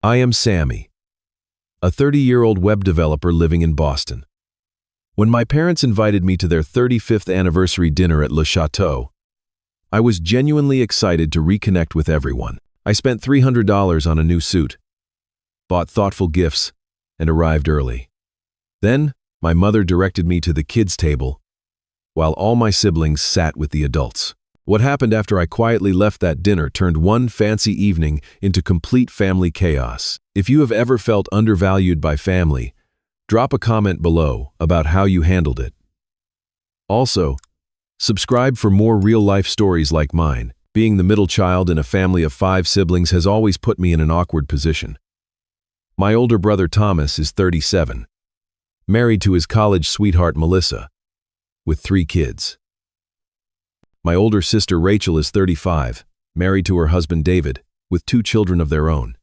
I am Sammy, a 30-year-old web developer living in Boston. When my parents invited me to their 35th anniversary dinner at Lhateau, I was genuinely excited to reconnect with everyone. I spent $300 on a new suit, bought thoughtful gifts, and arrived early. Then, my mother directed me to the kids' table, while all my siblings sat with the adults. What happened after I quietly left that dinner turned one fancy evening into complete family chaos. If you have ever felt undervalued by family, drop a comment below about how you handled it. Also, subscribe for more real-life stories like mine. Being the middle child in a family of 5 siblings has always put me in an awkward position. My older brother Thomas is 37, married to his college sweetheart Melissa, with 3 kids. My older sister Rachel is 35, married to her husband David, with 2 children of their own.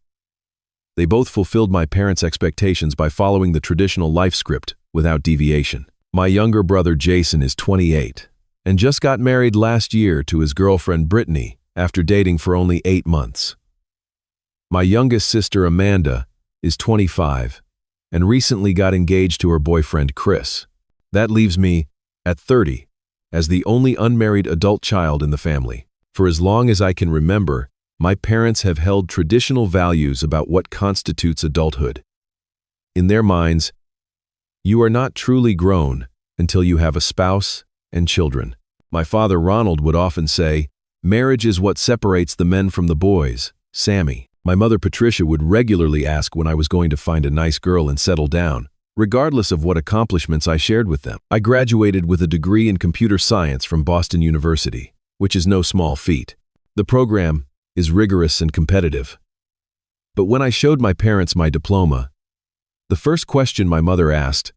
They both fulfilled my parents' expectations by following the traditional life script without deviation. My younger brother Jason is 28 and just got married last year to his girlfriend Brittany after dating for only 8 months. My youngest sister Amanda is 25 and recently got engaged to her boyfriend Chris. That leaves me, at 30, as the only unmarried adult child in the family. For as long as I can remember, my parents have held traditional values about what constitutes adulthood. In their minds, you are not truly grown until you have a spouse and children. My father Ronald would often say, "Marriage is what separates the men from the boys, Sammy." My mother Patricia would regularly ask when I was going to find a nice girl and settle down, regardless of what accomplishments I shared with them. I graduated with a degree in computer science from Boston University, which is no small feat. The program is rigorous and competitive. But when I showed my parents my diploma, the first question my mother asked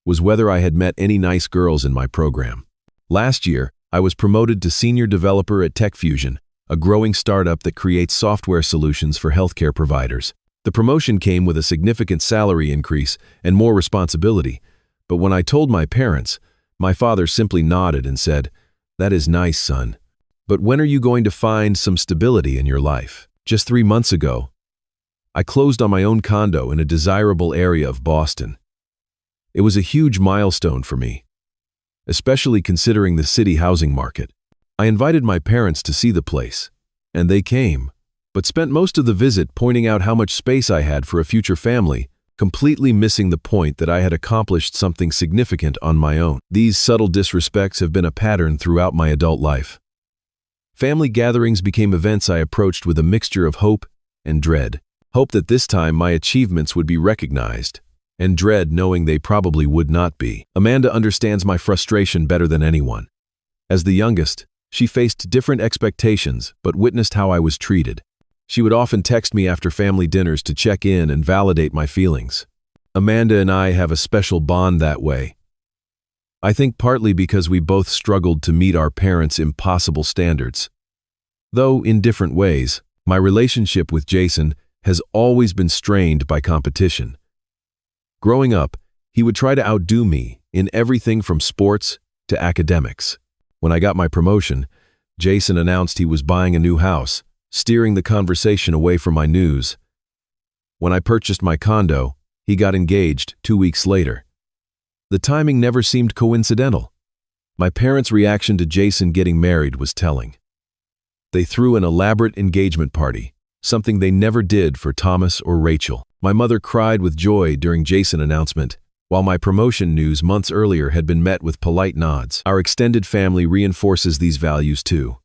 was whether I had met any nice girls in my program. Last year, I was promoted to senior developer at TechFusion, a growing startup that creates software solutions for healthcare providers. The promotion came with a significant salary increase and more responsibility, but when I told my parents, my father simply nodded and said, "That is nice, son. But when are you going to find some stability in your life?" Just 3 months ago, I closed on my own condo in a desirable area of Boston. It was a huge milestone for me, especially considering the city housing market. I invited my parents to see the place, and they came, but spent most of the visit pointing out how much space I had for a future family, completely missing the point that I had accomplished something significant on my own. These subtle disrespects have been a pattern throughout my adult life. Family gatherings became events I approached with a mixture of hope and dread. Hope that this time my achievements would be recognized, and dread knowing they probably would not be. Amanda understands my frustration better than anyone. As the youngest, she faced different expectations but witnessed how I was treated. She would often text me after family dinners to check in and validate my feelings. Amanda and I have a special bond that way. I think partly because we both struggled to meet our parents' impossible standards. Though in different ways, my relationship with Jason has always been strained by competition. Growing up, he would try to outdo me in everything from sports to academics. When I got my promotion, Jason announced he was buying a new house, steering the conversation away from my news. When I purchased my condo, he got engaged 2 weeks later. The timing never seemed coincidental. My parents' reaction to Jason getting married was telling. They threw an elaborate engagement party, something they never did for Thomas or Rachel. My mother cried with joy during Jason's announcement, while my promotion news months earlier had been met with polite nods. Our extended family reinforces these values too.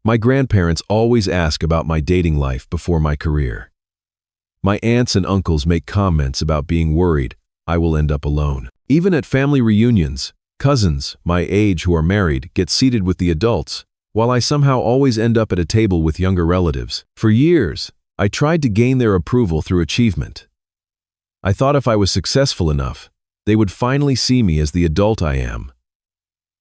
My grandparents always ask about my dating life before my career. My aunts and uncles make comments about being worried I will end up alone. Even at family reunions, cousins my age who are married get seated with the adults, while I somehow always end up at a table with younger relatives. For years, I tried to gain their approval through achievement. I thought if I was successful enough, they would finally see me as the adult I am.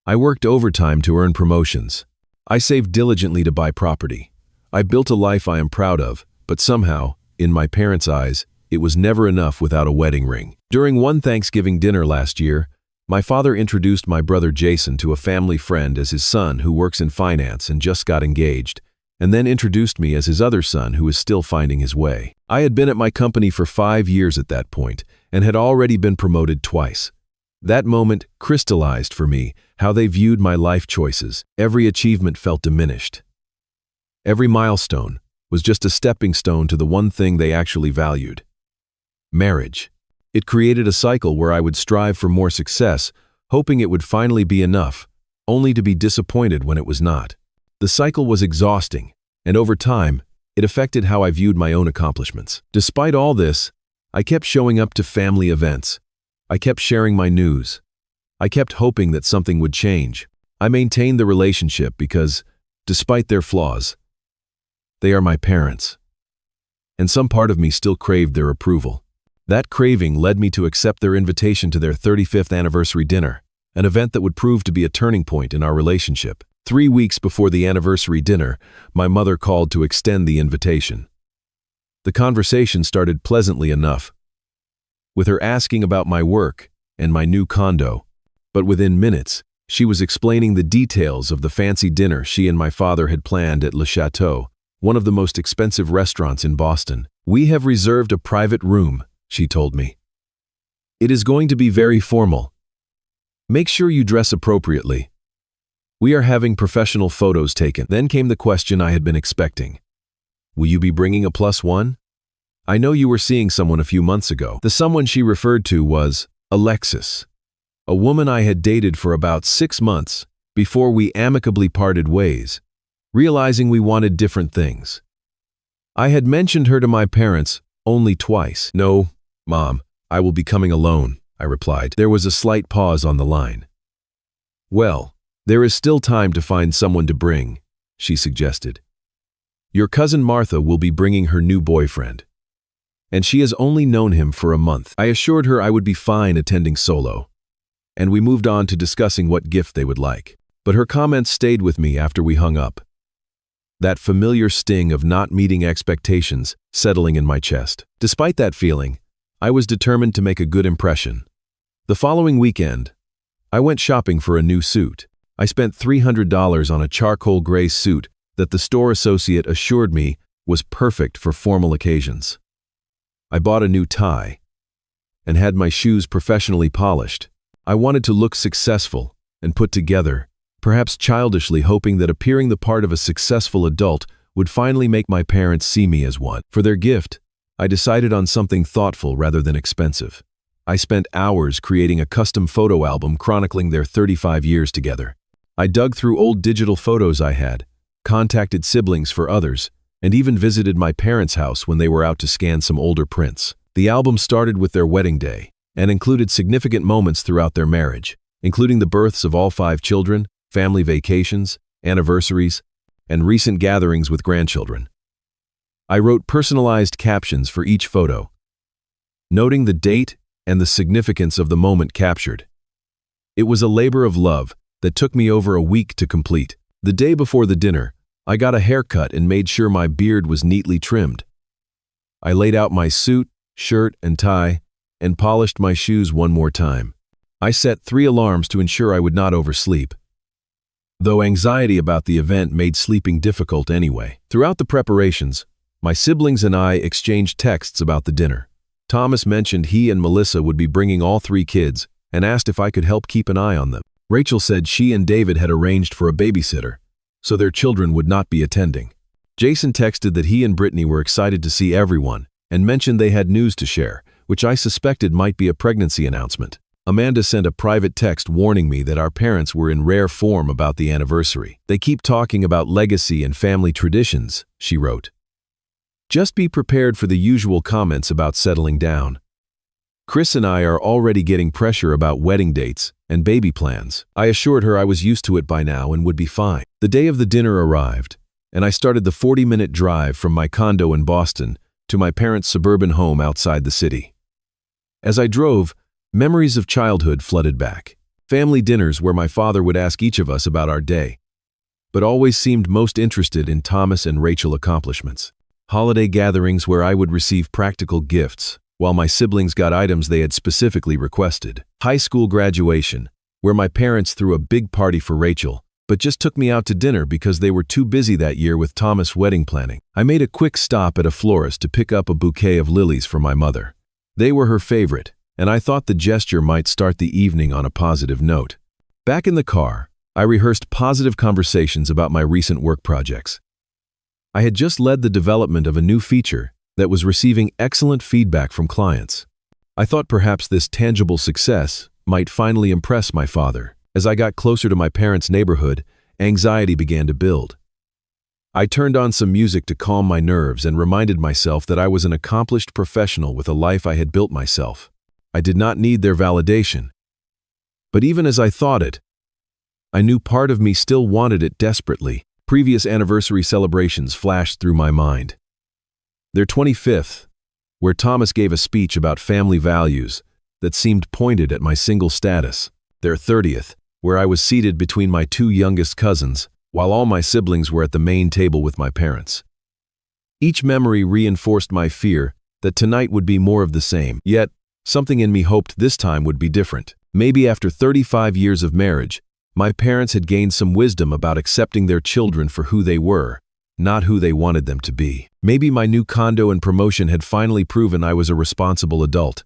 I worked overtime to earn promotions. I saved diligently to buy property. I built a life I am proud of, but somehow, in my parents' eyes, it was never enough without a wedding ring. During one Thanksgiving dinner last year, my father introduced my brother Jason to a family friend as his son who works in finance and just got engaged. and then introduced me as his other son who was still finding his way. I had been at my company for 5 years at that point and had already been promoted twice. That moment crystallized for me how they viewed my life choices. Every achievement felt diminished. Every milestone was just a stepping stone to the one thing they actually valued: marriage. It created a cycle where I would strive for more success, hoping it would finally be enough, only to be disappointed when it was not. The cycle was exhausting, and over time, it affected how I viewed my own accomplishments. Despite all this, I kept showing up to family events. I kept sharing my news. I kept hoping that something would change. I maintained the relationship because, despite their flaws, they are my parents. And some part of me still craved their approval. That craving led me to accept their invitation to their 35th anniversary dinner, an event that would prove to be a turning point in our relationship. 3 weeks before the anniversary dinner, my mother called to extend the invitation. The conversation started pleasantly enough, with her asking about my work and my new condo, but within minutes, she was explaining the details of the fancy dinner she and my father had planned at Lhateau, one of the most expensive restaurants in Boston. "We have reserved a private room," she told me. "It is going to be very formal. Make sure you dress appropriately. We are having professional photos taken." Then came the question I had been expecting. "Will you be bringing a +1? I know you were seeing someone a few months ago." The someone she referred to was Alexis, a woman I had dated for about 6 months before we amicably parted ways, realizing we wanted different things. I had mentioned her to my parents only twice. "No, Mom, I will be coming alone," I replied. There was a slight pause on the line. "Well, there is still time to find someone to bring," she suggested. "Your cousin Martha will be bringing her new boyfriend, and she has only known him for a month." I assured her I would be fine attending solo, and we moved on to discussing what gift they would like. But her comments stayed with me after we hung up. That familiar sting of not meeting expectations settling in my chest. Despite that feeling, I was determined to make a good impression. The following weekend, I went shopping for a new suit. I spent $300 on a charcoal gray suit that the store associate assured me was perfect for formal occasions. I bought a new tie and had my shoes professionally polished. I wanted to look successful and put together, perhaps childishly hoping that appearing the part of a successful adult would finally make my parents see me as one. For their gift, I decided on something thoughtful rather than expensive. I spent hours creating a custom photo album chronicling their 35 years together. I dug through old digital photos I had, contacted siblings for others, and even visited my parents' house when they were out to scan some older prints. The album started with their wedding day and included significant moments throughout their marriage, including the births of all 5 children, family vacations, anniversaries, and recent gatherings with grandchildren. I wrote personalized captions for each photo, noting the date and the significance of the moment captured. It was a labor of love that took me over a week to complete. The day before the dinner, I got a haircut and made sure my beard was neatly trimmed. I laid out my suit, shirt, and tie, and polished my shoes one more time. I set 3 alarms to ensure I would not oversleep, though anxiety about the event made sleeping difficult anyway. Throughout the preparations, my siblings and I exchanged texts about the dinner. Thomas mentioned he and Melissa would be bringing all 3 kids and asked if I could help keep an eye on them. Rachel said she and David had arranged for a babysitter, so their children would not be attending. Jason texted that he and Brittany were excited to see everyone and mentioned they had news to share, which I suspected might be a pregnancy announcement. Amanda sent a private text warning me that our parents were in rare form about the anniversary. "They keep talking about legacy and family traditions," she wrote. "Just be prepared for the usual comments about settling down. Chris and I are already getting pressure about wedding dates and baby plans." I assured her I was used to it by now and would be fine. The day of the dinner arrived, and I started the 40-minute drive from my condo in Boston to my parents' suburban home outside the city. As I drove, memories of childhood flooded back. Family dinners where my father would ask each of us about our day, but always seemed most interested in Thomas and Rachel accomplishments. Holiday gatherings where I would receive practical gifts, while my siblings got items they had specifically requested. High school graduation, where my parents threw a big party for Rachel, but but just took me out to dinner because they were too busy that year with Thomas' wedding planning. I made a quick stop at a florist to pick up a bouquet of lilies for my mother. They were her favorite, and I thought the gesture might start the evening on a positive note. Back in the car, I rehearsed positive conversations about my recent work projects. I had just led the development of a new feature that was receiving excellent feedback from clients. I thought perhaps this tangible success might finally impress my father. As I got closer to my parents' neighborhood, anxiety began to build. I turned on some music to calm my nerves and reminded myself that I was an accomplished professional with a life I had built myself. I did not need their validation. But even as I thought it, I knew part of me still wanted it desperately. Previous anniversary celebrations flashed through my mind. Their 25th, where Thomas gave a speech about family values that seemed pointed at my single status. Their 30th, where I was seated between my two youngest cousins, while all my siblings were at the main table with my parents. Each memory reinforced my fear that tonight would be more of the same, yet something in me hoped this time would be different. Maybe after 35 years of marriage, my parents had gained some wisdom about accepting their children for who they were, not who they wanted them to be. Maybe my new condo and promotion had finally proven I was a responsible adult.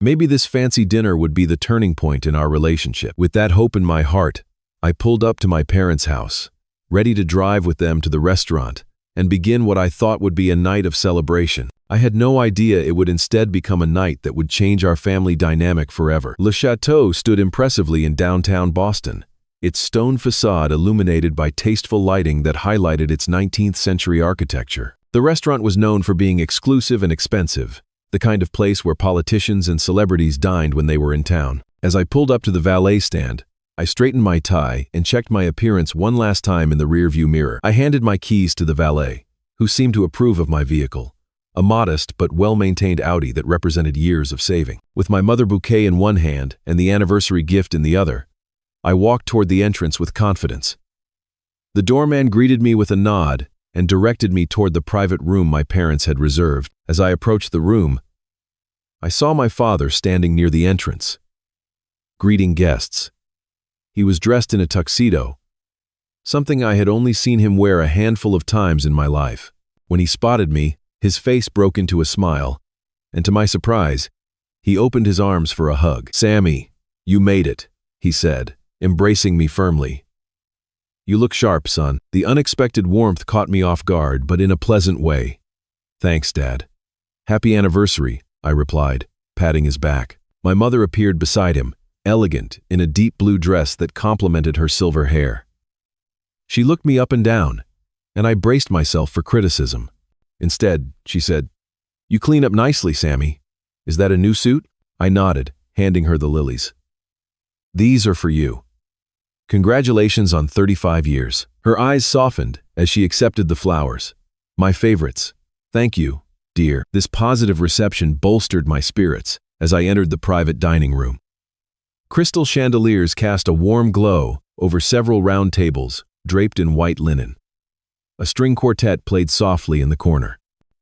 Maybe this fancy dinner would be the turning point in our relationship. With that hope in my heart, I pulled up to my parents' house, ready to drive with them to the restaurant and begin what I thought would be a night of celebration. I had no idea it would instead become a night that would change our family dynamic forever. Lhateau stood impressively in downtown Boston, its stone facade illuminated by tasteful lighting that highlighted its 19th century architecture. The restaurant was known for being exclusive and expensive, the kind of place where politicians and celebrities dined when they were in town. As I pulled up to the valet stand, I straightened my tie and checked my appearance one last time in the rearview mirror. I handed my keys to the valet, who seemed to approve of my vehicle, a modest but well-maintained Audi that represented years of saving. With my mother bouquet in one hand and the anniversary gift in the other, I walked toward the entrance with confidence. The doorman greeted me with a nod and directed me toward the private room my parents had reserved. As I approached the room, I saw my father standing near the entrance, greeting guests. He was dressed in a tuxedo, something I had only seen him wear a handful of times in my life. When he spotted me, his face broke into a smile, and to my surprise, he opened his arms for a hug. "Sammy, you made it," he said, embracing me firmly. "You look sharp, son." The unexpected warmth caught me off guard, but in a pleasant way. "Thanks, Dad." "Happy anniversary," I replied, patting his back. My mother appeared beside him, elegant in a deep blue dress that complemented her silver hair. She looked me up and down, and I braced myself for criticism. Instead, she said, "You clean up nicely, Sammy. Is that a new suit?" I nodded, handing her the lilies. "These are for you. Congratulations on 35 years. Her eyes softened as she accepted the flowers. "My favorites. Thank you, dear." This positive reception bolstered my spirits as I entered the private dining room. Crystal chandeliers cast a warm glow over several round tables draped in white linen. A string quartet played softly in the corner.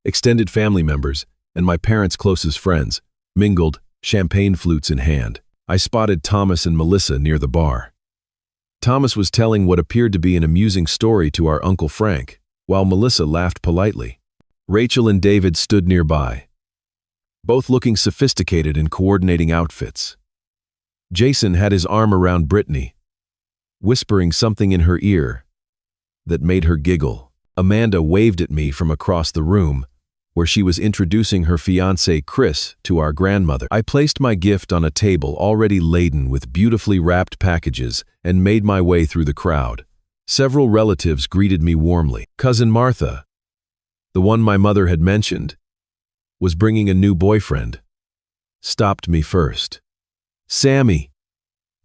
Extended family members and my parents' closest friends mingled, champagne flutes in hand. I spotted Thomas and Melissa near the bar. Thomas was telling what appeared to be an amusing story to our Uncle Frank, while Melissa laughed politely. Rachel and David stood nearby, both looking sophisticated in coordinating outfits. Jason had his arm around Brittany, whispering something in her ear that made her giggle. Amanda waved at me from across the room, where she was introducing her fiancé Chris to our grandmother. I placed my gift on a table already laden with beautifully wrapped packages and made my way through the crowd. Several relatives greeted me warmly. Cousin Martha, the one my mother had mentioned, was bringing a new boyfriend, stopped me first. "Sammy,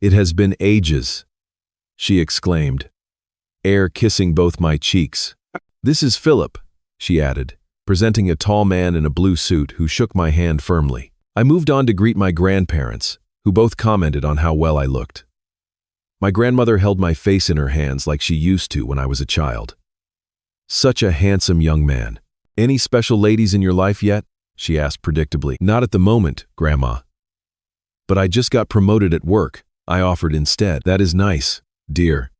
it has been ages," she exclaimed, air kissing both my cheeks. "This is Philip," she added, presenting a tall man in a blue suit who shook my hand firmly. I moved on to greet my grandparents, who both commented on how well I looked. My grandmother held my face in her hands like she used to when I was a child. "Such a handsome young man. Any special ladies in your life yet?" she asked predictably. "Not at the moment, Grandma. But I just got promoted at work," I offered instead. "That is nice, dear,"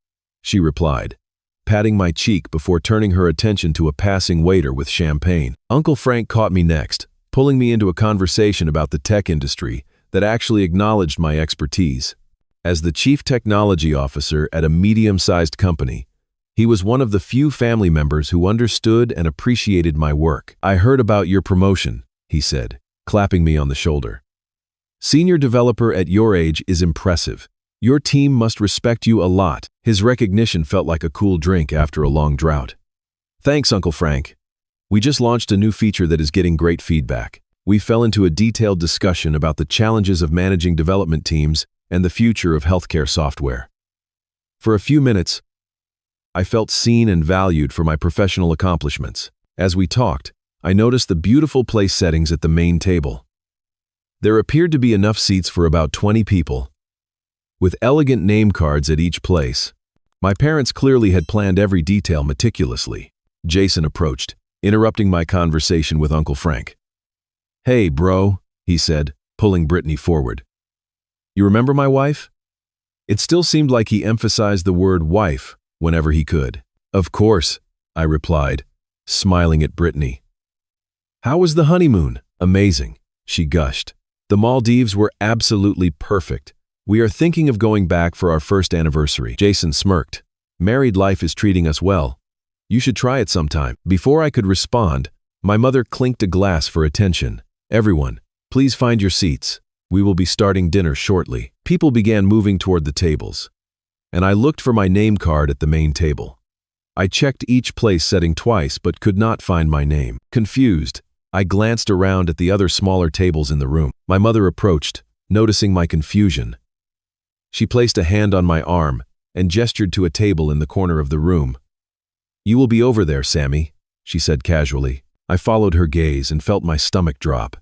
she replied, patting my cheek before turning her attention to a passing waiter with champagne. Uncle Frank caught me next, pulling me into a conversation about the tech industry that actually acknowledged my expertise. As the chief technology officer at a medium-sized company, he was one of the few family members who understood and appreciated my work. "I heard about your promotion," he said, clapping me on the shoulder. "Senior developer at your age is impressive. Your team must respect you a lot." His recognition felt like a cool drink after a long drought. "Thanks, Uncle Frank. We just launched a new feature that is getting great feedback." We fell into a detailed discussion about the challenges of managing development teams and the future of healthcare software. For a few minutes, I felt seen and valued for my professional accomplishments. As we talked, I noticed the beautiful place settings at the main table. There appeared to be enough seats for about 20 people, with elegant name cards at each place. My parents clearly had planned every detail meticulously. Jason approached, interrupting my conversation with Uncle Frank. "Hey, bro," he said, pulling Brittany forward. "You remember my wife?" It still seemed like he emphasized the word wife whenever he could. "Of course," I replied, smiling at Brittany. "How was the honeymoon?" "Amazing," she gushed. "The Maldives were absolutely perfect. We are thinking of going back for our first anniversary." Jason smirked. "Married life is treating us well. You should try it sometime." Before I could respond, my mother clinked a glass for attention. "Everyone, please find your seats. We will be starting dinner shortly." People began moving toward the tables, and I looked for my name card at the main table. I checked each place setting twice but could not find my name. Confused, I glanced around at the other smaller tables in the room. My mother approached, noticing my confusion. She placed a hand on my arm and gestured to a table in the corner of the room. "You will be over there, Sammy," she said casually. I followed her gaze and felt my stomach drop.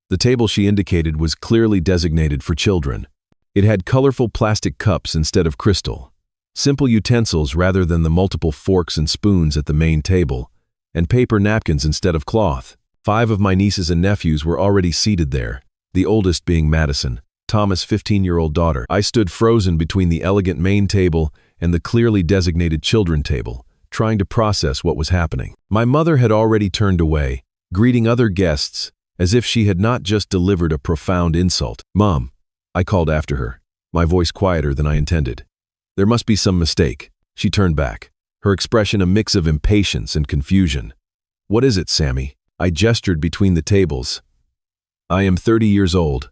The table she indicated was clearly designated for children. It had colorful plastic cups instead of crystal, simple utensils rather than the multiple forks and spoons at the main table, and paper napkins instead of cloth. 5 of my nieces and nephews were already seated there, the oldest being Madison, Thomas' 15-year-old daughter. I stood frozen between the elegant main table and the clearly designated children table, trying to process what was happening. My mother had already turned away, greeting other guests as if she had not just delivered a profound insult. "Mom," I called after her, my voice quieter than I intended. "There must be some mistake." She turned back, her expression a mix of impatience and confusion. "What is it, Sammy?" I gestured between the tables. "I am 30 years old.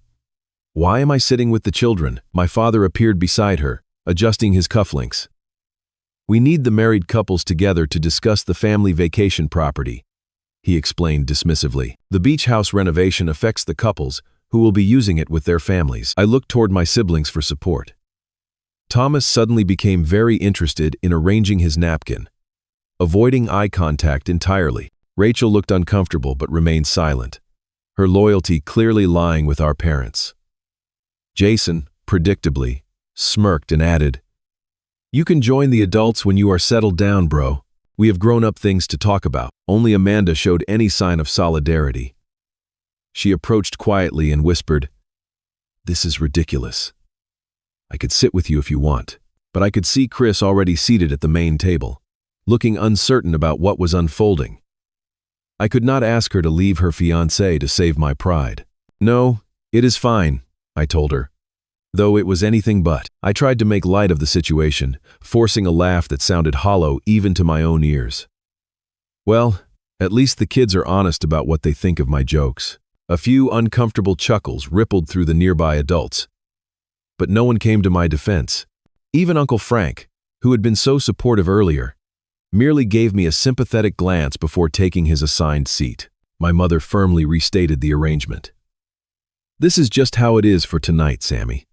Why am I sitting with the children?" My father appeared beside her, adjusting his cufflinks. "We need the married couples together to discuss the family vacation property," he explained dismissively. "The beach house renovation affects the couples who will be using it with their families." I looked toward my siblings for support. Thomas suddenly became very interested in arranging his napkin, avoiding eye contact entirely. Rachel looked uncomfortable but remained silent, her loyalty clearly lying with our parents. Jason, predictably, smirked and added, "You can join the adults when you are settled down, bro. We have grown-up things to talk about." Only Amanda showed any sign of solidarity. She approached quietly and whispered, "This is ridiculous. I could sit with you if you want." But I could see Chris already seated at the main table, looking uncertain about what was unfolding. I could not ask her to leave her fiancé to save my pride. "No, it is fine," I told her, though it was anything but. I tried to make light of the situation, forcing a laugh that sounded hollow even to my own ears. "Well, at least the kids are honest about what they think of my jokes." A few uncomfortable chuckles rippled through the nearby adults, but no one came to my defense. Even Uncle Frank, who had been so supportive earlier, merely gave me a sympathetic glance before taking his assigned seat. My mother firmly restated the arrangement. "This is just how it is for tonight, Sammy."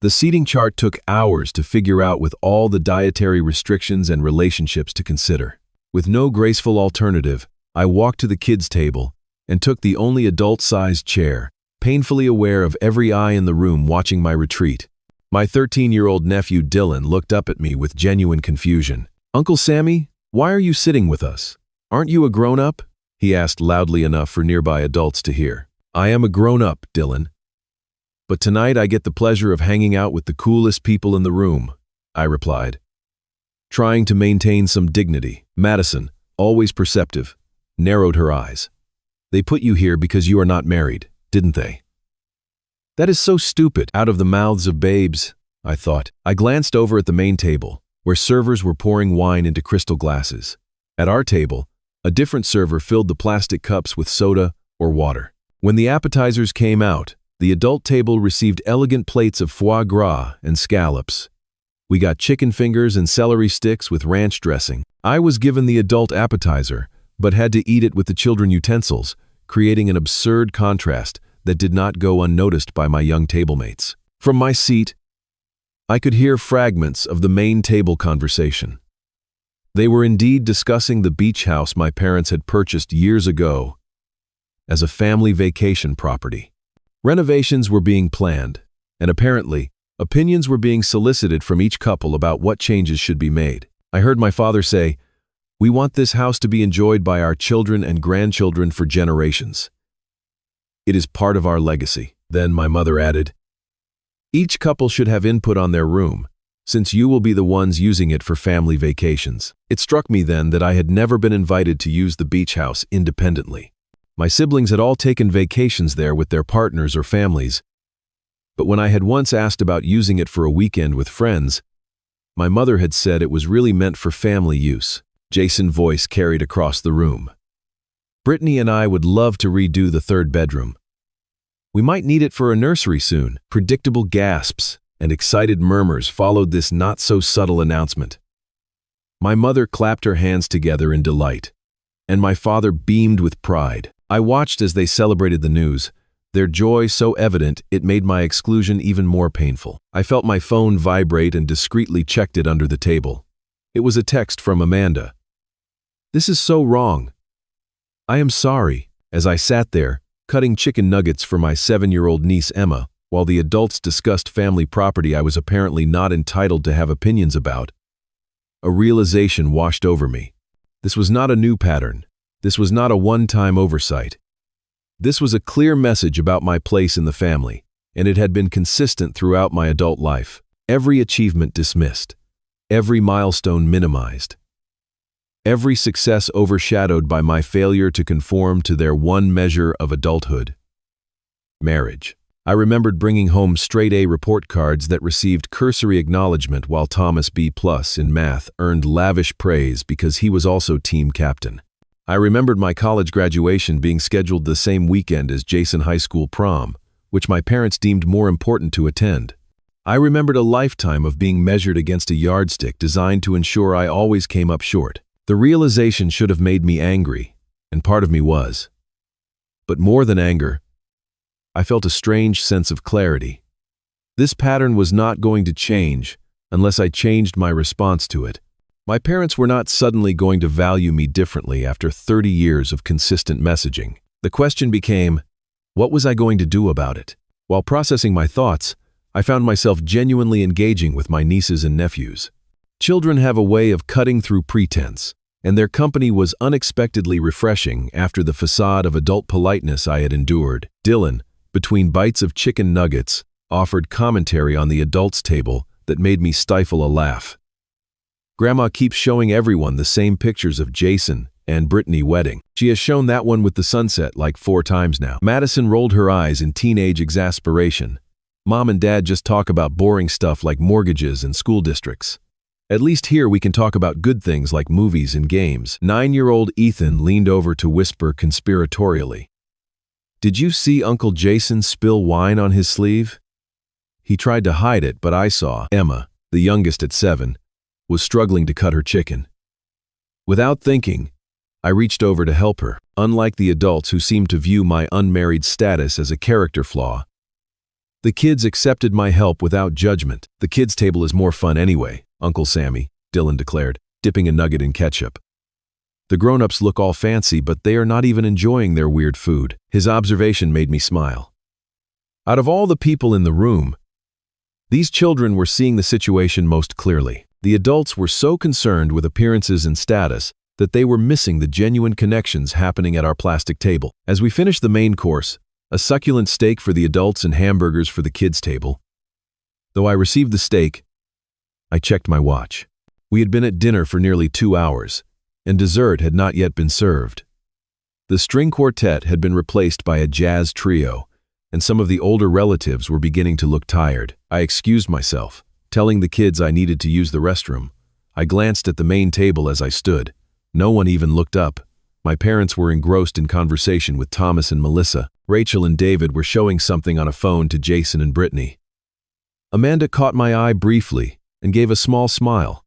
The seating chart took hours to figure out with all the dietary restrictions and relationships to consider. With no graceful alternative, I walked to the kids' table and took the only adult-sized chair, painfully aware of every eye in the room watching my retreat. My 13-year-old nephew Dylan looked up at me with genuine confusion. "Uncle Sammy, why are you sitting with us? Aren't you a grown-up?" he asked loudly enough for nearby adults to hear. "I am a grown-up, Dylan. But tonight I get the pleasure of hanging out with the coolest people in the room," I replied. trying to maintain some dignity. Madison, always perceptive, narrowed her eyes. They put you here because you are not married, didn't they? That is so stupid. Out of the mouths of babes, I thought. I glanced over at the main table, where servers were pouring wine into crystal glasses. At our table, a different server filled the plastic cups with soda or water. When the appetizers came out, the adult table received elegant plates of foie gras and scallops. We got chicken fingers and celery sticks with ranch dressing. I was given the adult appetizer, but had to eat it with the children utensils, creating an absurd contrast that did not go unnoticed by my young tablemates. From my seat, I could hear fragments of the main table conversation. They were indeed discussing the beach house my parents had purchased years ago as a family vacation property. Renovations were being planned, and apparently, opinions were being solicited from each couple about what changes should be made. I heard my father say, "We want this house to be enjoyed by our children and grandchildren for generations. It is part of our legacy." Then my mother added, "Each couple should have input on their room, since you will be the ones using it for family vacations." It struck me then that I had never been invited to use the beach house independently. My siblings had all taken vacations there with their partners or families, but when I had once asked about using it for a weekend with friends, my mother had said it was really meant for family use. Jason's voice carried across the room. "Brittany and I would love to redo the third bedroom. We might need it for a nursery soon." Predictable gasps and excited murmurs followed this not-so-subtle announcement. My mother clapped her hands together in delight, and my father beamed with pride. I watched as they celebrated the news, their joy so evident it made my exclusion even more painful. I felt my phone vibrate and discreetly checked it under the table. It was a text from Amanda. "This is so wrong. I am sorry." As I sat there, cutting chicken nuggets for my 7-year-old niece Emma, while the adults discussed family property I was apparently not entitled to have opinions about, a realization washed over me. This was not a new pattern. This was not a one-time oversight. This was a clear message about my place in the family, and it had been consistent throughout my adult life. Every achievement dismissed, every milestone minimized, every success overshadowed by my failure to conform to their one measure of adulthood: marriage. I remembered bringing home straight-A report cards that received cursory acknowledgement, while Thomas B+ in math earned lavish praise because he was also team captain. I remembered my college graduation being scheduled the same weekend as Jason High School prom, which my parents deemed more important to attend. I remembered a lifetime of being measured against a yardstick designed to ensure I always came up short. The realization should have made me angry, and part of me was. But more than anger, I felt a strange sense of clarity. This pattern was not going to change unless I changed my response to it. My parents were not suddenly going to value me differently after 30 years of consistent messaging. The question became, what was I going to do about it? While processing my thoughts, I found myself genuinely engaging with my nieces and nephews. Children have a way of cutting through pretense, and their company was unexpectedly refreshing after the facade of adult politeness I had endured. Dylan, between bites of chicken nuggets, offered commentary on the adults' table that made me stifle a laugh. "Grandma keeps showing everyone the same pictures of Jason and Brittany wedding. She has shown that one with the sunset like 4 times now." Madison rolled her eyes in teenage exasperation. "Mom and Dad just talk about boring stuff like mortgages and school districts. At least here we can talk about good things like movies and games." 9-year-old Ethan leaned over to whisper conspiratorially, "Did you see Uncle Jason spill wine on his sleeve?" He tried to hide it, but I saw. Emma, the youngest at 7, was struggling to cut her chicken. Without thinking, I reached over to help her. Unlike the adults who seemed to view my unmarried status as a character flaw, the kids accepted my help without judgment. "The kids' table is more fun anyway, Uncle Sammy," Dylan declared, dipping a nugget in ketchup. "The grown-ups look all fancy, but they are not even enjoying their weird food." His observation made me smile. Out of all the people in the room, these children were seeing the situation most clearly. The adults were so concerned with appearances and status that they were missing the genuine connections happening at our plastic table. As we finished the main course, a succulent steak for the adults and hamburgers for the kids' table, though I received the steak, I checked my watch. We had been at dinner for nearly 2 hours, and dessert had not yet been served. The string quartet had been replaced by a jazz trio, and some of the older relatives were beginning to look tired. I excused myself, telling the kids I needed to use the restroom. I glanced at the main table as I stood. No one even looked up. My parents were engrossed in conversation with Thomas and Melissa. Rachel and David were showing something on a phone to Jason and Brittany. Amanda caught my eye briefly and gave a small smile,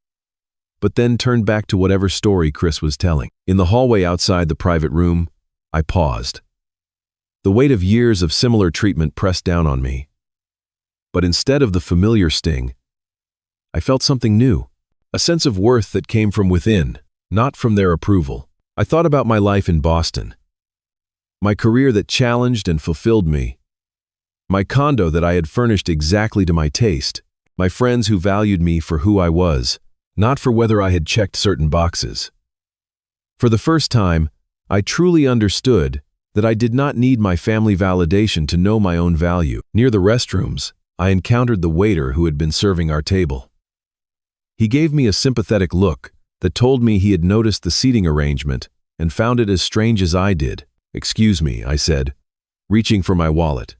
but then turned back to whatever story Chris was telling. In the hallway outside the private room, I paused. The weight of years of similar treatment pressed down on me. But instead of the familiar sting, I felt something new, a sense of worth that came from within, not from their approval. I thought about my life in Boston, my career that challenged and fulfilled me, my condo that I had furnished exactly to my taste, my friends who valued me for who I was, not for whether I had checked certain boxes. For the first time, I truly understood that I did not need my family validation to know my own value. Near the restrooms, I encountered the waiter who had been serving our table. He gave me a sympathetic look that told me he had noticed the seating arrangement and found it as strange as I did. "Excuse me," I said, reaching for my wallet.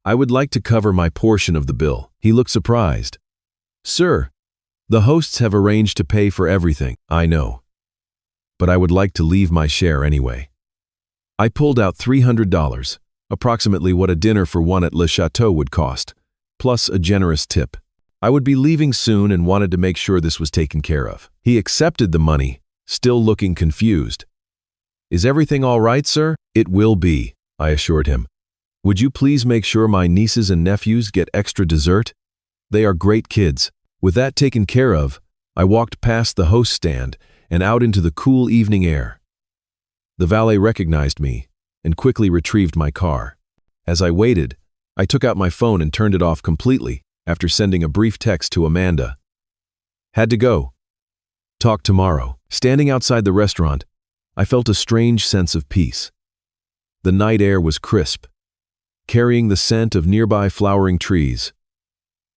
"I would like to cover my portion of the bill." He looked surprised. "Sir, the hosts have arranged to pay for everything." "I know, but I would like to leave my share anyway." I pulled out $300, approximately what a dinner for one at Lhateau would cost, plus a generous tip. I would be leaving soon and wanted to make sure this was taken care of. He accepted the money, still looking confused. "Is everything all right, sir?" "It will be," I assured him. "Would you please make sure my nieces and nephews get extra dessert? They are great kids." With that taken care of, I walked past the host stand and out into the cool evening air. The valet recognized me and quickly retrieved my car. As I waited, I took out my phone and turned it off completely after sending a brief text to Amanda. "Had to go. Talk tomorrow." Standing outside the restaurant, I felt a strange sense of peace. The night air was crisp, carrying the scent of nearby flowering trees.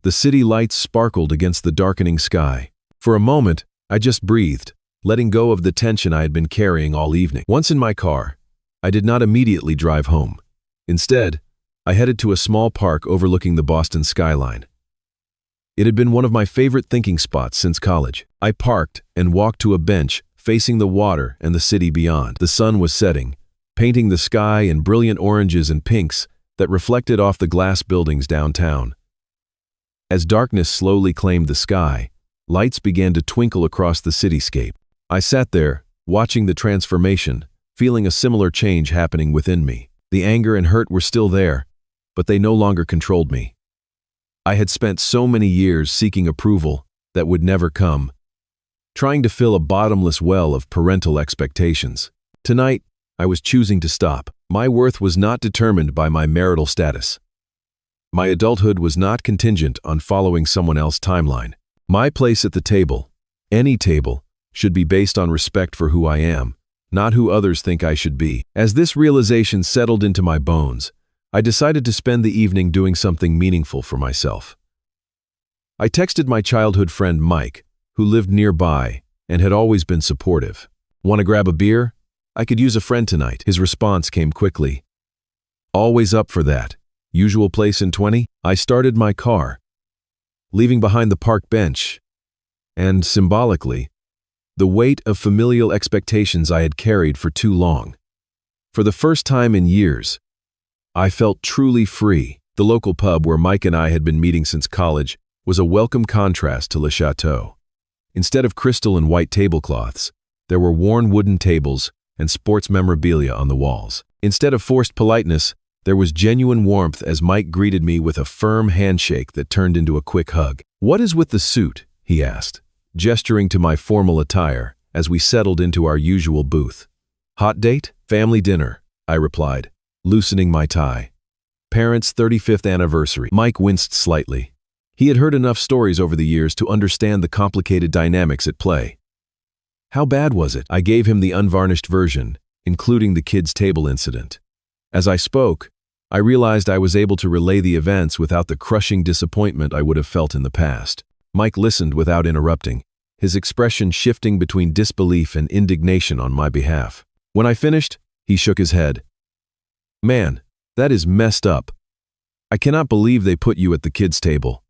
The city lights sparkled against the darkening sky. For a moment, I just breathed, letting go of the tension I had been carrying all evening. Once in my car, I did not immediately drive home. Instead, I headed to a small park overlooking the Boston skyline. It had been one of my favorite thinking spots since college. I parked and walked to a bench facing the water and the city beyond. The sun was setting, painting the sky in brilliant oranges and pinks that reflected off the glass buildings downtown. As darkness slowly claimed the sky, lights began to twinkle across the cityscape. I sat there, watching the transformation, feeling a similar change happening within me. The anger and hurt were still there, but they no longer controlled me. I had spent so many years seeking approval that would never come, trying to fill a bottomless well of parental expectations. Tonight, I was choosing to stop. My worth was not determined by my marital status. My adulthood was not contingent on following someone else's timeline. My place at the table, any table, should be based on respect for who I am, not who others think I should be. As this realization settled into my bones, I decided to spend the evening doing something meaningful for myself. I texted my childhood friend Mike, who lived nearby and had always been supportive. "Want to grab a beer? I could use a friend tonight." His response came quickly. "Always up for that. Usual place in 20? I started my car, leaving behind the park bench, and, symbolically, the weight of familial expectations I had carried for too long. For the first time in years, I felt truly free. The local pub where Mike and I had been meeting since college was a welcome contrast to Lhateau. Instead of crystal and white tablecloths, there were worn wooden tables and sports memorabilia on the walls. Instead of forced politeness, there was genuine warmth as Mike greeted me with a firm handshake that turned into a quick hug. "What is with the suit?" he asked, gesturing to my formal attire as we settled into our usual booth. "Hot date? Family dinner," I replied, loosening my tie. "Parents' 35th anniversary." Mike winced slightly. He had heard enough stories over the years to understand the complicated dynamics at play. "How bad was it?" I gave him the unvarnished version, including the kids' table incident. As I spoke, I realized I was able to relay the events without the crushing disappointment I would have felt in the past. Mike listened without interrupting, his expression shifting between disbelief and indignation on my behalf. When I finished, he shook his head. "Man, that is messed up. I cannot believe they put you at the kids' table.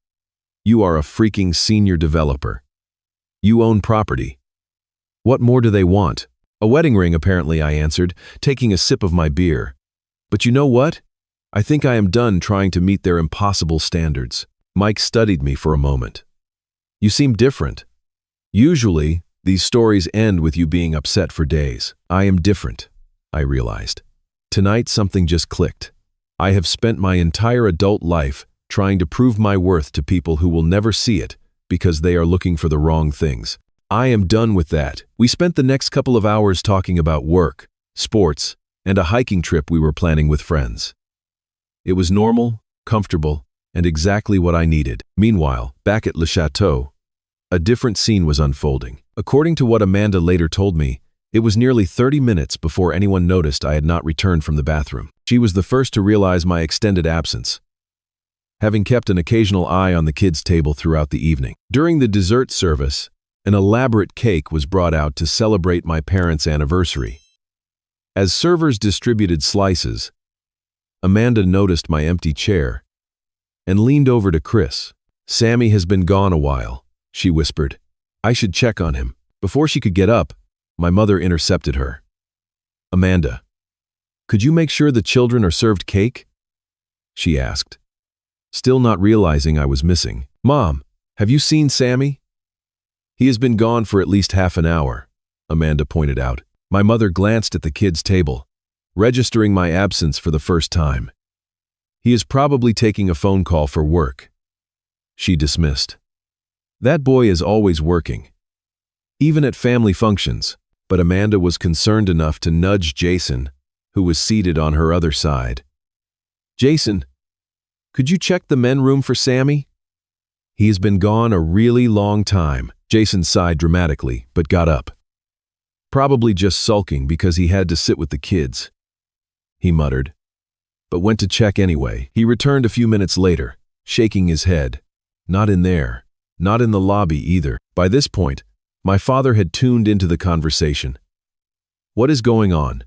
You are a freaking senior developer. You own property. What more do they want?" "A wedding ring, apparently," I answered, taking a sip of my beer. "But you know what? I think I am done trying to meet their impossible standards." Mike studied me for a moment. "You seem different. Usually, these stories end with you being upset for days. I am different," I realized. Tonight, something just clicked. I have spent my entire adult life trying to prove my worth to people who will never see it because they are looking for the wrong things. I am done with that. We spent the next couple of hours talking about work, sports, and a hiking trip we were planning with friends. It was normal, comfortable, and exactly what I needed. Meanwhile, back at Lhateau, a different scene was unfolding. According to what Amanda later told me, it was nearly 30 minutes before anyone noticed I had not returned from the bathroom. She was the first to realize my extended absence, having kept an occasional eye on the kids' table throughout the evening. During the dessert service, an elaborate cake was brought out to celebrate my parents' anniversary. As servers distributed slices, Amanda noticed my empty chair and leaned over to Chris. "Sammy has been gone a while," she whispered. "I should check on him." Before she could get up, my mother intercepted her. "Amanda, could you make sure the children are served cake?" she asked, still not realizing I was missing. "Mom, have you seen Sammy?" "He has been gone for at least half an hour," Amanda pointed out. My mother glanced at the kids' table, registering my absence for the first time. "He is probably taking a phone call for work," she dismissed. "That boy is always working, even at family functions." But Amanda was concerned enough to nudge Jason, who was seated on her other side. "Jason, could you check the men room for Sammy? He has been gone a really long time." Jason sighed dramatically, but got up. "Probably just sulking because he had to sit with the kids," he muttered, but went to check anyway. He returned a few minutes later, shaking his head. "Not in there. Not in the lobby either." By this point, my father had tuned into the conversation. "What is going on?"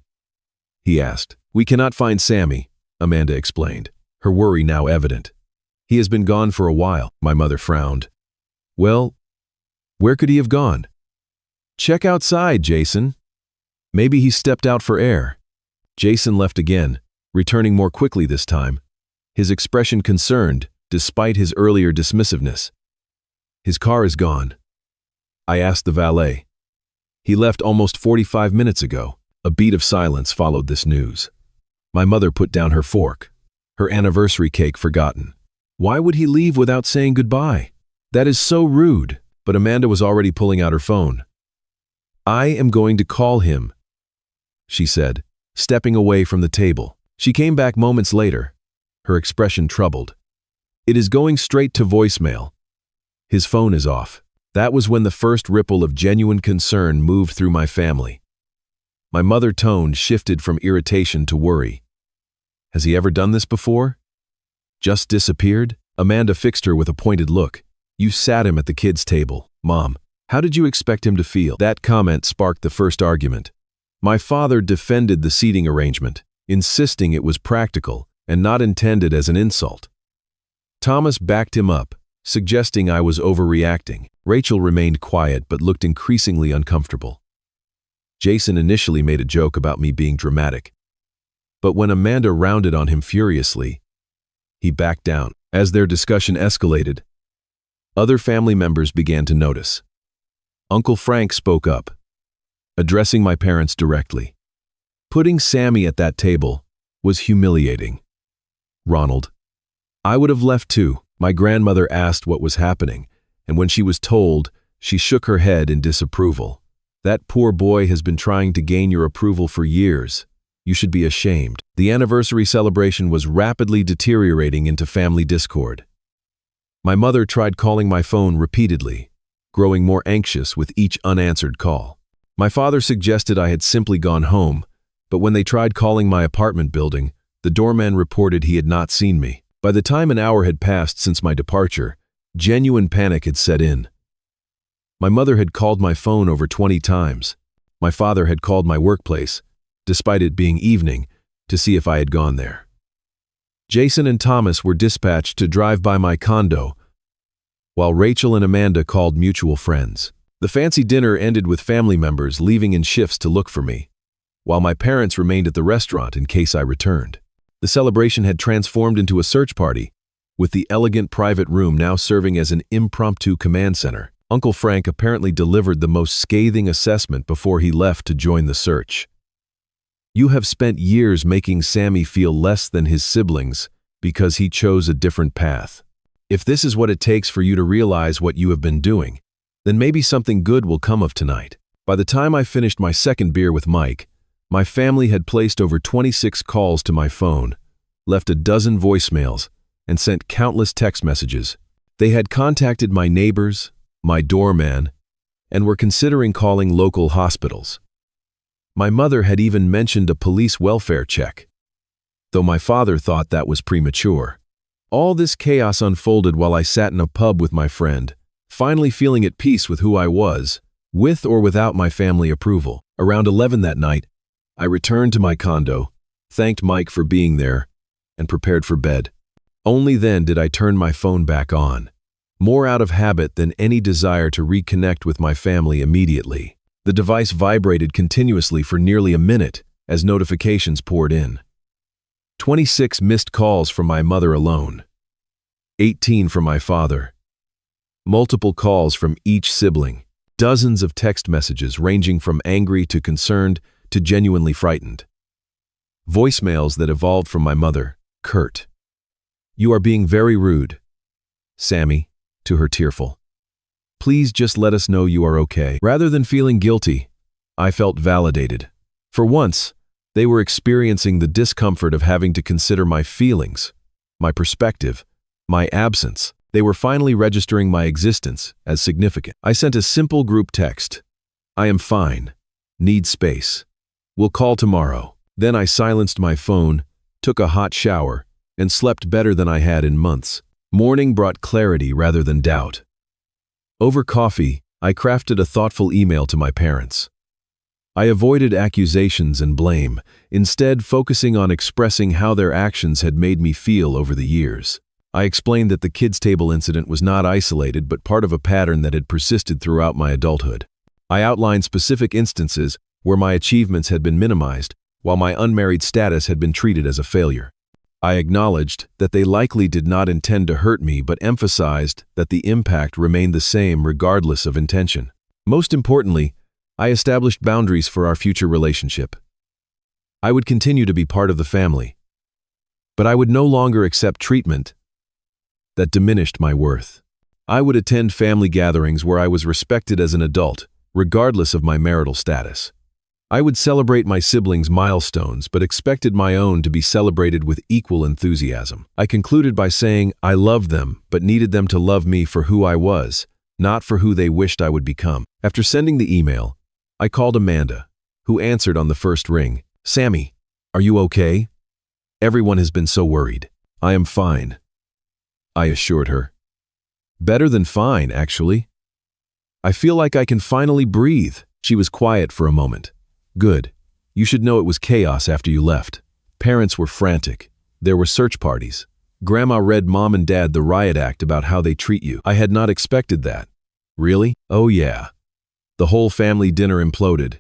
he asked. "We cannot find Sammy," Amanda explained, her worry now evident. "He has been gone for a while." My mother frowned. "Well, where could he have gone?" "Check outside, Jason. Maybe he stepped out for air." Jason left again, returning more quickly this time, his expression concerned despite his earlier dismissiveness. "His car is gone," I asked the valet. "He left almost 45 minutes ago." A beat of silence followed this news. My mother put down her fork, her anniversary cake forgotten. "Why would he leave without saying goodbye? That is so rude." But Amanda was already pulling out her phone. "I am going to call him," she said, stepping away from the table. She came back moments later, her expression troubled. "It is going straight to voicemail. His phone is off." That was when the first ripple of genuine concern moved through my family. My mother's tone shifted from irritation to worry. "Has he ever done this before? Just disappeared?" Amanda fixed her with a pointed look. "You sat him at the kids' table, Mom. How did you expect him to feel?" That comment sparked the first argument. My father defended the seating arrangement, insisting it was practical and not intended as an insult. Thomas backed him up, suggesting I was overreacting. Rachel remained quiet but looked increasingly uncomfortable. Jason initially made a joke about me being dramatic, but when Amanda rounded on him furiously, he backed down. As their discussion escalated, other family members began to notice. Uncle Frank spoke up, addressing my parents directly. Putting Sammy at that table was humiliating. "Ronald, I would have left too." My grandmother asked what was happening, and when she was told, she shook her head in disapproval. "That poor boy has been trying to gain your approval for years. You should be ashamed." The anniversary celebration was rapidly deteriorating into family discord. My mother tried calling my phone repeatedly, growing more anxious with each unanswered call. My father suggested I had simply gone home, but when they tried calling my apartment building, the doorman reported he had not seen me. By the time an hour had passed since my departure, genuine panic had set in. My mother had called my phone over 20 times. My father had called my workplace, despite it being evening, to see if I had gone there. Jason and Thomas were dispatched to drive by my condo, while Rachel and Amanda called mutual friends. The fancy dinner ended with family members leaving in shifts to look for me, while my parents remained at the restaurant in case I returned. The celebration had transformed into a search party, with the elegant private room now serving as an impromptu command center. Uncle Frank apparently delivered the most scathing assessment before he left to join the search. "You have spent years making Sammy feel less than his siblings because he chose a different path. If this is what it takes for you to realize what you have been doing, then maybe something good will come of tonight." By the time I finished my second beer with Mike, my family had placed over 26 calls to my phone, left a dozen voicemails, and sent countless text messages. They had contacted my neighbors, my doorman, and were considering calling local hospitals. My mother had even mentioned a police welfare check, though my father thought that was premature. All this chaos unfolded while I sat in a pub with my friend, finally feeling at peace with who I was, with or without my family approval. Around 11 that night, I returned to my condo, thanked Mike for being there, and prepared for bed. Only then did I turn my phone back on, more out of habit than any desire to reconnect with my family immediately. The device vibrated continuously for nearly a minute as notifications poured in. 26 missed calls from my mother alone, 18 from my father, multiple calls from each sibling, dozens of text messages ranging from angry to concerned to genuinely frightened. Voicemails that evolved from my mother, curt. "You are being very rude, Sammy," to her tearful. "Please just let us know you are okay." Rather than feeling guilty, I felt validated. For once, they were experiencing the discomfort of having to consider my feelings, my perspective, my absence. They were finally registering my existence as significant. I sent a simple group text. "I am fine. Need space. We'll call tomorrow." Then I silenced my phone, took a hot shower, and slept better than I had in months. Morning brought clarity rather than doubt. Over coffee, I crafted a thoughtful email to my parents. I avoided accusations and blame, instead focusing on expressing how their actions had made me feel over the years. I explained that the kids' table incident was not isolated but part of a pattern that had persisted throughout my adulthood. I outlined specific instances where my achievements had been minimized, while my unmarried status had been treated as a failure. I acknowledged that they likely did not intend to hurt me but emphasized that the impact remained the same regardless of intention. Most importantly, I established boundaries for our future relationship. I would continue to be part of the family, but I would no longer accept treatment that diminished my worth. I would attend family gatherings where I was respected as an adult, regardless of my marital status. I would celebrate my siblings' milestones, but expected my own to be celebrated with equal enthusiasm. I concluded by saying I loved them, but needed them to love me for who I was, not for who they wished I would become. After sending the email, I called Amanda, who answered on the first ring. "Sammy, are you okay? Everyone has been so worried." "I am fine," I assured her. "Better than fine, actually. I feel like I can finally breathe." She was quiet for a moment. "Good. You should know it was chaos after you left. Parents were frantic. There were search parties. Grandma read Mom and Dad the riot act about how they treat you. I had not expected that." "Really?" "Oh yeah. The whole family dinner imploded.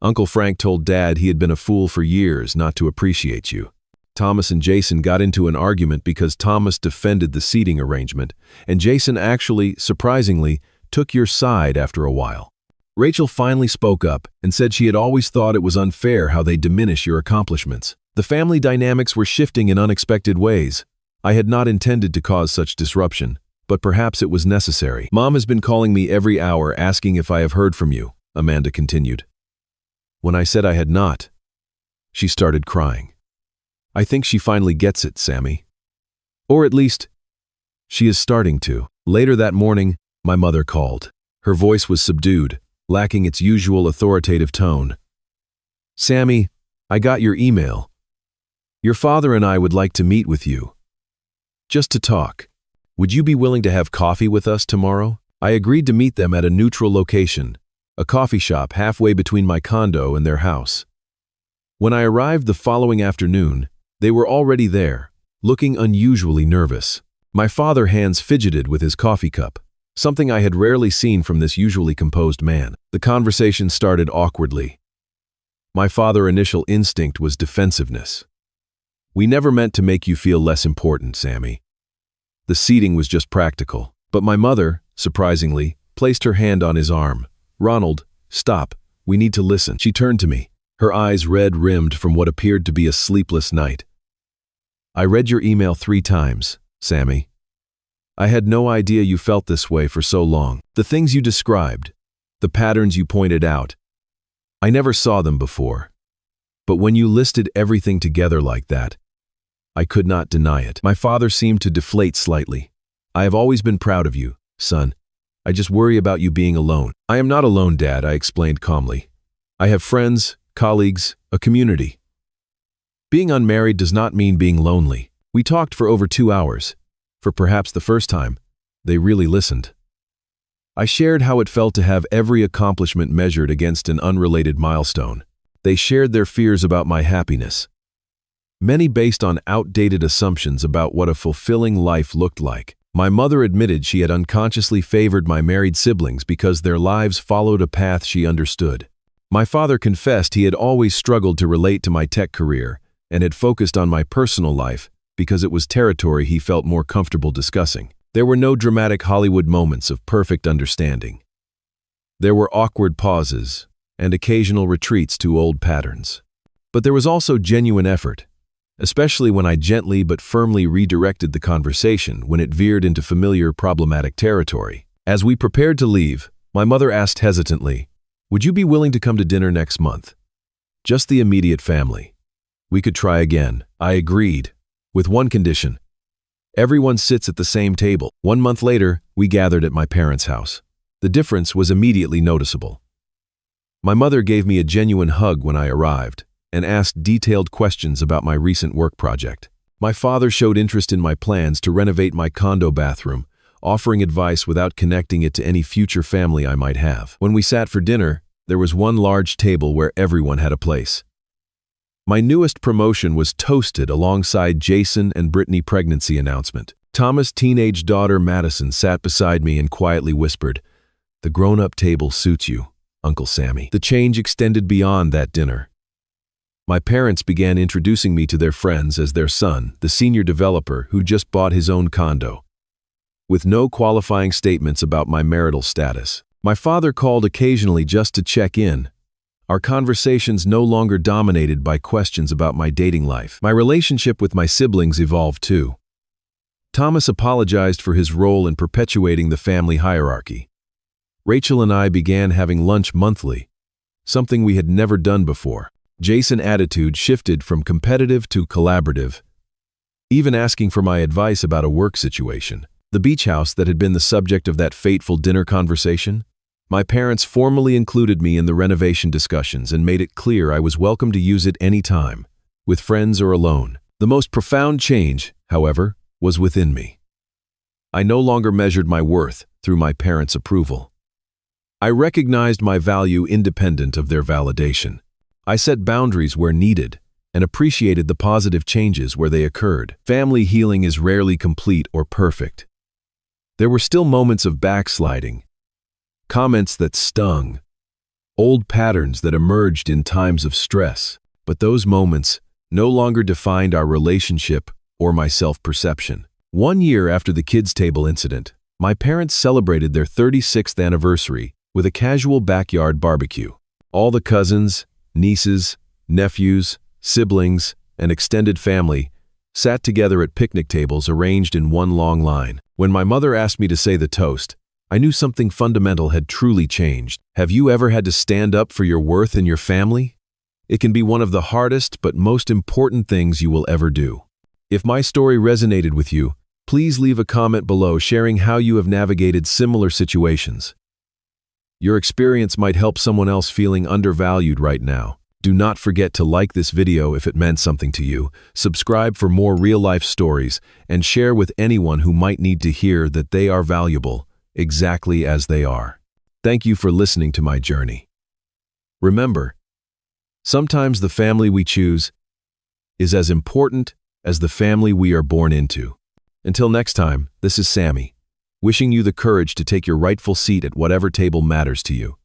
Uncle Frank told Dad he had been a fool for years not to appreciate you. Thomas and Jason got into an argument because Thomas defended the seating arrangement, and Jason actually, surprisingly, took your side after a while. Rachel finally spoke up and said she had always thought it was unfair how they diminish your accomplishments. The family dynamics were shifting in unexpected ways. I had not intended to cause such disruption, but perhaps it was necessary. "Mom has been calling me every hour asking if I have heard from you," Amanda continued. When I said I had not, she started crying. "I think she finally gets it, Sammy. Or at least, she is starting to." Later that morning, my mother called. Her voice was subdued, lacking its usual authoritative tone. "Sammy, I got your email. Your father and I would like to meet with you. Just to talk. Would you be willing to have coffee with us tomorrow?" I agreed to meet them at a neutral location, a coffee shop halfway between my condo and their house. When I arrived the following afternoon, they were already there, looking unusually nervous. My father's hands fidgeted with his coffee cup, something I had rarely seen from this usually composed man. The conversation started awkwardly. My father's initial instinct was defensiveness. "We never meant to make you feel less important, Sammy." The seating was just practical, but my mother, surprisingly, placed her hand on his arm. "Ronald, stop. We need to listen." She turned to me, her eyes red-rimmed from what appeared to be a sleepless night. "I read your email 3 times, Sammy. I had no idea you felt this way for so long. The things you described, the patterns you pointed out, I never saw them before. But when you listed everything together like that, I could not deny it." My father seemed to deflate slightly. "I have always been proud of you, son. I just worry about you being alone." "I am not alone, Dad," I explained calmly. "I have friends, colleagues, a community. Being unmarried does not mean being lonely." We talked for over 2 hours. For perhaps the first time, they really listened. I shared how it felt to have every accomplishment measured against an unrelated milestone. They shared their fears about my happiness, many based on outdated assumptions about what a fulfilling life looked like. My mother admitted she had unconsciously favored my married siblings because their lives followed a path she understood. My father confessed he had always struggled to relate to my tech career and had focused on my personal life because it was territory he felt more comfortable discussing. There were no dramatic Hollywood moments of perfect understanding. There were awkward pauses and occasional retreats to old patterns. But there was also genuine effort, especially when I gently but firmly redirected the conversation when it veered into familiar problematic territory. As we prepared to leave, my mother asked hesitantly, "Would you be willing to come to dinner next month? Just the immediate family. We could try again." I agreed, with one condition. Everyone sits at the same table. 1 month later, we gathered at my parents' house. The difference was immediately noticeable. My mother gave me a genuine hug when I arrived and asked detailed questions about my recent work project. My father showed interest in my plans to renovate my condo bathroom, offering advice without connecting it to any future family I might have. When we sat for dinner, there was one large table where everyone had a place. My newest promotion was toasted alongside Jason and Brittany pregnancy announcement. Thomas' teenage daughter Madison sat beside me and quietly whispered, "The grown-up table suits you, Uncle Sammy." The change extended beyond that dinner. My parents began introducing me to their friends as their son, the senior developer who just bought his own condo, with no qualifying statements about my marital status. My father called occasionally just to check in. Our conversations no longer dominated by questions about my dating life. My relationship with my siblings evolved too. Thomas apologized for his role in perpetuating the family hierarchy. Rachel and I began having lunch monthly, something we had never done before. Jason's attitude shifted from competitive to collaborative, even asking for my advice about a work situation. The beach house that had been the subject of that fateful dinner conversation? My parents formally included me in the renovation discussions and made it clear I was welcome to use it any time, with friends or alone. The most profound change, however, was within me. I no longer measured my worth through my parents' approval. I recognized my value independent of their validation. I set boundaries where needed and appreciated the positive changes where they occurred. Family healing is rarely complete or perfect. There were still moments of backsliding, comments that stung, old patterns that emerged in times of stress, but those moments no longer defined our relationship or my self-perception. 1 year after the kids' table incident, my parents celebrated their 36th anniversary with a casual backyard barbecue. All the cousins, nieces, nephews, siblings, and extended family sat together at picnic tables arranged in one long line. When my mother asked me to say the toast, I knew something fundamental had truly changed. Have you ever had to stand up for your worth in your family? It can be one of the hardest but most important things you will ever do. If my story resonated with you, please leave a comment below sharing how you have navigated similar situations. Your experience might help someone else feeling undervalued right now. Do not forget to like this video if it meant something to you, subscribe for more real-life stories, and share with anyone who might need to hear that they are valuable, exactly as they are. Thank you for listening to my journey. Remember, sometimes the family we choose is as important as the family we are born into. Until next time, this is Sammy, wishing you the courage to take your rightful seat at whatever table matters to you.